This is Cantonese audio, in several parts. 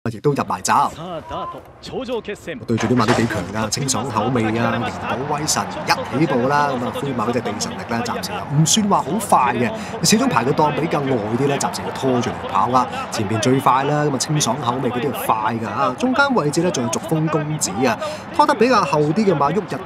亦都入埋閘。對住啲馬都幾強㗎，清爽口味啊，型寶威神一起步啦，咁啊灰馬嗰隻地神力咧，暫時又唔算話好快嘅，始終排個檔比較外啲咧，暫時要拖住嚟跑啦。前邊最快啦，咁啊清爽口味嗰啲係快㗎啊，中間位置咧仲有逐風公子啊，拖得比較後啲嘅馬旭日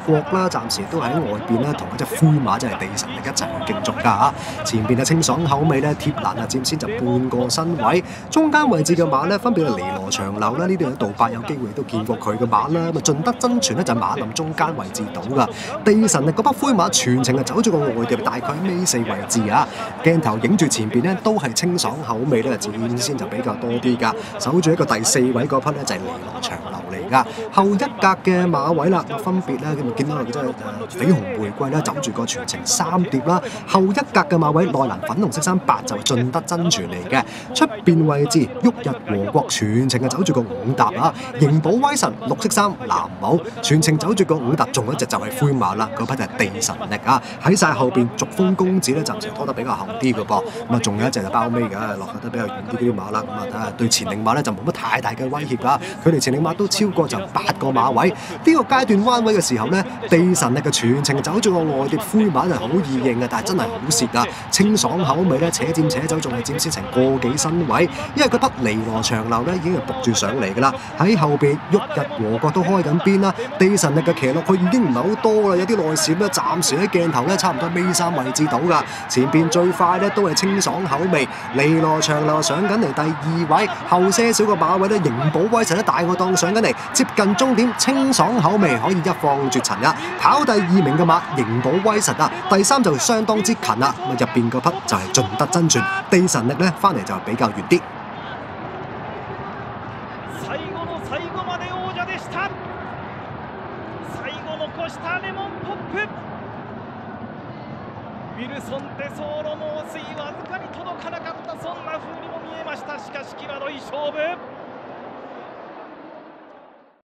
和國啦，暫時都喺外邊咧同嗰隻灰馬即係地神力一齊去競逐㗎嚇。前邊嘅清爽口味咧，貼欄啊佔先就半個身位，中間位置嘅馬咧分別係尼羅長流啦，呢度有杜伯有機會都見過佢嘅馬啦，咁啊盡德真傳咧就係馬林中間位置到㗎，地神力嗰匹灰馬全程係走住個外碟，大概喺尾四位置啊，鏡頭影住前邊咧都係清爽口味咧，佔先就比較多啲㗎，守住一個第四位嗰匹咧就係尼羅長流嚟㗎，後一格嘅馬位啦，分別咧咁啊見到佢真係緋紅玫瑰啦，走住個全程三碟啦，後一格嘅馬位內欄粉紅色衫8就盡德真傳嚟嘅，出邊位置旭日和國全程係走住個五搭啊，型寶威神綠色衫藍帽全程走住個五搭，仲有一隻就係灰馬啦，嗰匹就係地神力啊，喺晒後邊逐風公子咧暫時拖得比較後啲嘅噃，咁啊仲有一隻就包尾㗎，落得比較遠啲嗰啲馬啦，咁啊睇下對前領馬咧就冇乜太大嘅威脅㗎，佢哋前領馬都超過就8個馬位，呢個階段彎位嘅時候咧，地神力嘅全程走住個外碟灰馬就好易認嘅，但係真係好蝕㗎，清爽口味咧且佔且走，仲係佔先成個幾身位，因為嗰匹尼羅長流咧已經係撲住上嚟㗎啦，喺後邊旭日和國都開緊邊啦，地神力嘅騎落去已經唔係好多啦，有啲內閃咧，暫時喺鏡頭咧差唔多尾三位置到㗎，前邊最快咧都係清爽口味，尼羅長流上緊嚟第2位，後些少個馬位咧型寶威神咧大個檔上緊嚟，接近終點，清爽口味可以一放絕塵啊！跑第2名嘅馬型寶威神啊，第3就相當之近啦，咁入邊嗰匹就係盡德真傳，地神力咧翻嚟就比較遠啲。ウィルソンテソーロ猛追わずかに届かなかったそんな風にも見えました。しかし際どい勝負。